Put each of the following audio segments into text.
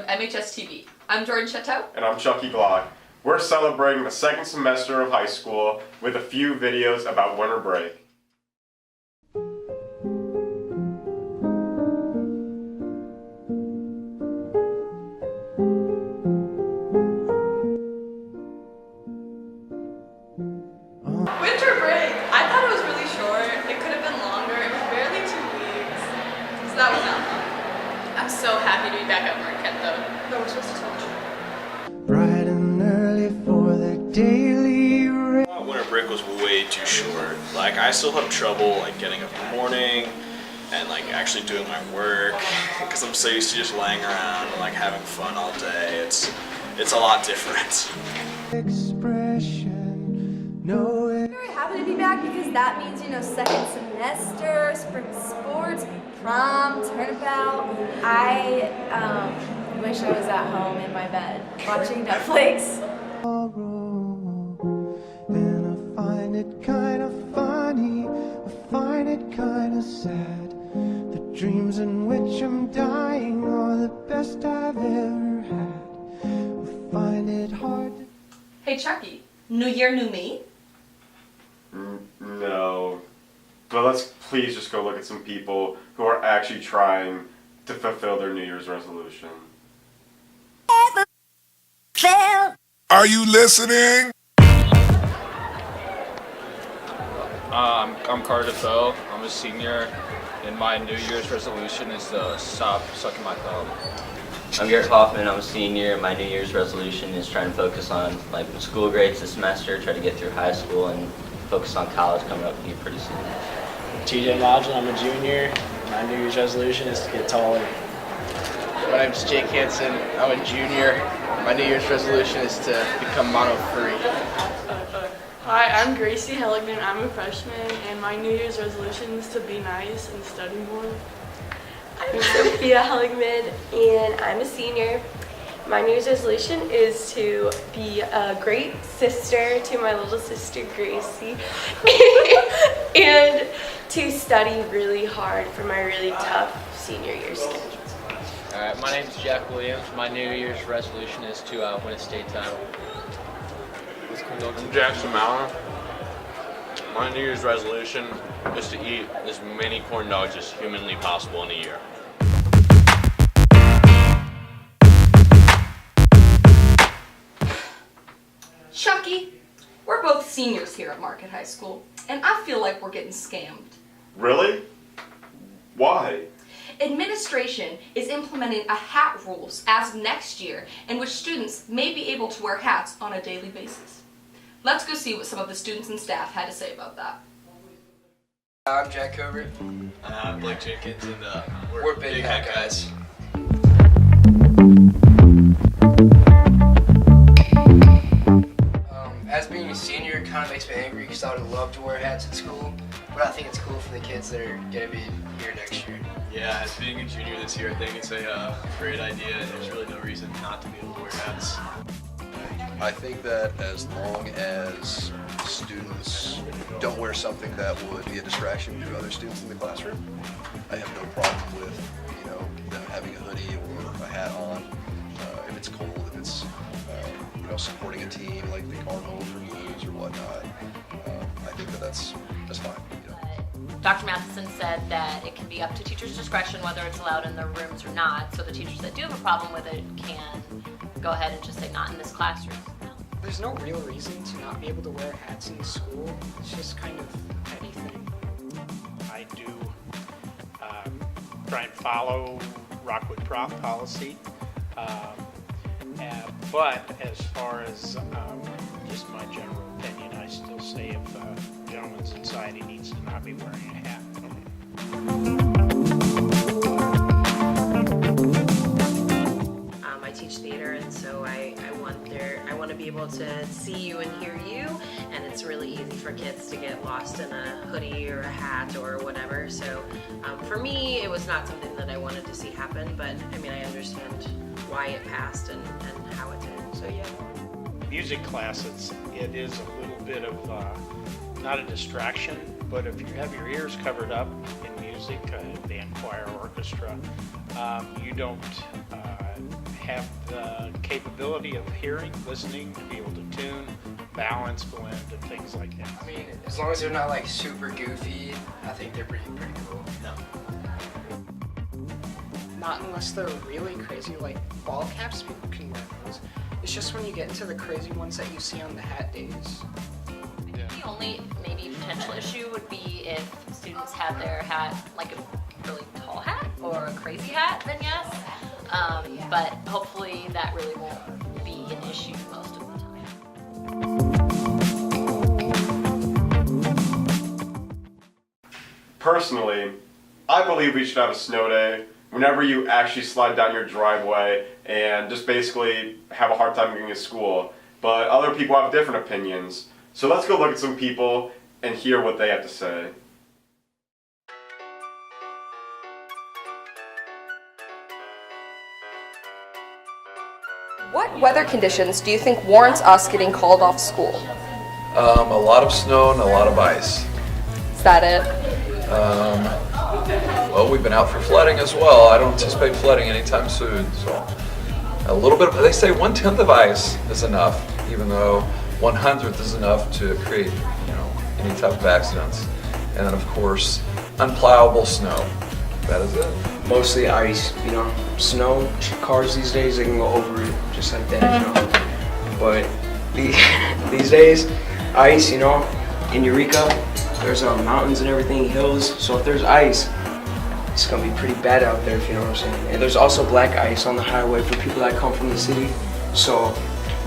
of MHS TV. I'm Jordan Chateau. And I'm Chucky Glock. We're celebrating the second semester of high school with a few videos about winter break. Winter break! I thought it was really short. It could have been longer. It was barely 2 weeks. So that was not fun. I'm so happy to be back at Marquette though. No, we're supposed to tell you. Bright and early for the daily race. Winter break was way too short. Like, I still have trouble like getting up in the morning and like actually doing my work because I'm so used to just laying around and like having fun all day. It's a lot different. Expression, no. I'm very happy to be back because that means, second semester, spring sports, prom, turnabout. I wish I was at home in my bed watching Netflix. And I find it kind of funny, I find it kind of sad. The dreams in which I'm dying are the best I've ever had. I find it hard to... Hey Chucky, new year, new me? No. But let's please just go look at some people who are actually trying to fulfill their New Year's resolution. Are you listening? I'm Carter Defoe. I'm a senior, and my New Year's resolution is to stop sucking my thumb. I'm Garrett Hoffman. I'm a senior, and my New Year's resolution is trying to focus on school grades this semester, try to get through high school, and focus on college coming up here pretty soon. TJ Modulin, I'm a junior. My New Year's resolution is to get taller. My name's Jake Hansen. I'm a junior. My New Year's resolution is to become mono-free. Hi, I'm Gracie Helligman. I'm a freshman, and my New Year's resolution is to be nice and study more. I'm Sophia Helligman, and I'm a senior. My New Year's resolution is to be a great sister to my little sister Gracie, and to study really hard for my really tough senior year schedule. Alright, my name is Jack Williams. My New Year's resolution is to win a state title. I'm Jackson Mallon. My New Year's resolution is to eat as many corn dogs as humanly possible in a year. Chucky, we're both seniors here at Marquette High School, and I feel like we're getting scammed. Really? Why? Administration is implementing a hat rules as of next year in which students may be able to wear hats on a daily basis. Let's go see what some of the students and staff had to say about that. I'm Jack Covert. I'm Blake Jenkins, and We're big hat guys. As being a senior, it kind of makes me angry because I would love to wear hats at school, but I think it's cool for the kids that are going to be here next year. Yeah, as being a junior this year, I think it's a great idea, and there's really no reason not to be able to wear hats. I think that as long as students don't wear something that would be a distraction to other students in the classroom, I have no problem with, them having a hoodie or a hat on. If it's cold, if it's, supporting a team like the Cardinals or Blues or whatnot, I think that's fine. Dr. Matheson said that it can be up to teachers' discretion whether it's allowed in their rooms or not, so the teachers that do have a problem with it can go ahead and just say not in this classroom. There's no real reason to not be able to wear hats in school. It's just kind of anything. I do try and follow Rockwood Prof policy, but as far as just my general opinion, I still say if a gentleman's society needs to not be wearing a hat. I teach theater, and so I want to be able to see you and hear you, and it's really easy for kids to get lost in a hoodie or a hat or whatever. So for me, it was not something that I wanted to see happen, but I understand why it passed and how it did. So yeah. Music classes, it is a little bit of not a distraction, but if you have your ears covered up in music, band, choir, orchestra, you don't have the capability of hearing, listening, to be able to tune, balance, blend, and things like that. I mean, as long as they're not like super goofy, I think they're pretty cool. No. Not unless they're really crazy, like ball caps, people can wear those. It's just when you get into the crazy ones that you see on the hat days. The only maybe potential issue would be if students have their hat like a really tall hat or a crazy hat, then yes. But hopefully that really won't be an issue most of the time. Personally, I believe we should have a snow day whenever you actually slide down your driveway and just basically have a hard time getting to school. But other people have different opinions. So let's go look at some people and hear what they have to say. What weather conditions do you think warrants us getting called off school? A lot of snow and a lot of ice. Is that it? Well, we've been out for flooding as well. I don't anticipate flooding anytime soon, so a little bit of, they say 1/10 of ice is enough, even though 1/100th is enough to create, any type of accidents. And then of course, unplowable snow. That is it. Mostly ice, snow, cars these days, they can go over it just like that, But these days, ice, in Eureka, there's mountains and everything, hills, so if there's ice, it's gonna be pretty bad out there, if you know what I'm saying. And there's also black ice on the highway for people that come from the city, so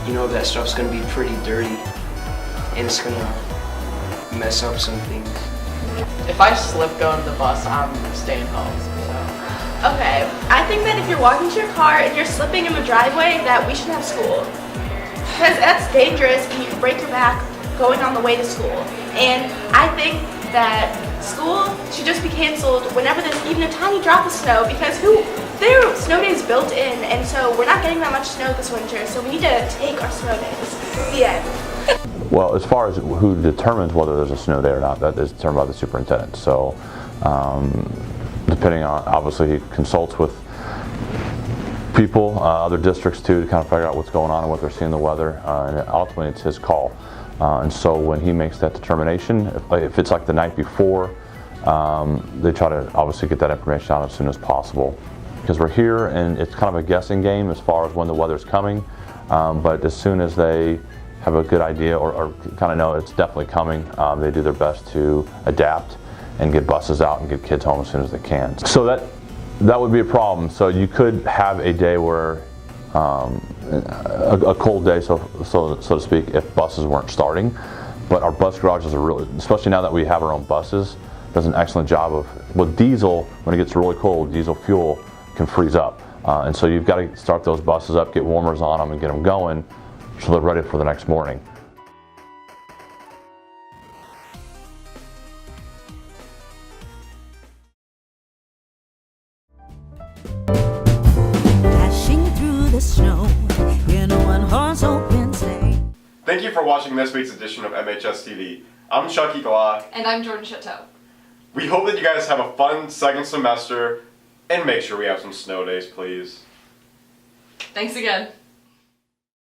that stuff's gonna be pretty dirty, and it's gonna mess up some things. If I slip going to the bus, I'm staying home. So. Okay, I think that if you're walking to your car and you're slipping in the driveway, that we should have school. Because that's dangerous and you can break your back going on the way to school. And I think that school should just be canceled whenever there's even a tiny drop of snow, because there are snow days built in, and so we're not getting that much snow this winter, so we need to take our snow days. The end. Well, as far as who determines whether there's a snow day or not, that is determined by the superintendent. So, depending on, obviously, he consults with people, other districts too, to kind of figure out what's going on and what they're seeing in the weather, and ultimately it's his call. And so when he makes that determination, if it's like the night before, they try to obviously get that information out as soon as possible. Because we're here and it's kind of a guessing game as far as when the weather's coming, but as soon as they have a good idea or kind of know it's definitely coming, they do their best to adapt and get buses out and get kids home as soon as they can. So that would be a problem. So you could have a day where a cold day, so to speak, if buses weren't starting. But our bus garages are really, especially now that we have our own buses, does an excellent job of, with diesel, when it gets really cold, diesel fuel can freeze up. And so you've got to start those buses up, get warmers on them and get them going so they're ready for the next morning. The snow in a one-horse open sleigh. Thank you for watching this week's edition of MHS TV. I'm Chucky Glah. And I'm Jordan Chateau. We hope that you guys have a fun second semester and make sure we have some snow days, please. Thanks again.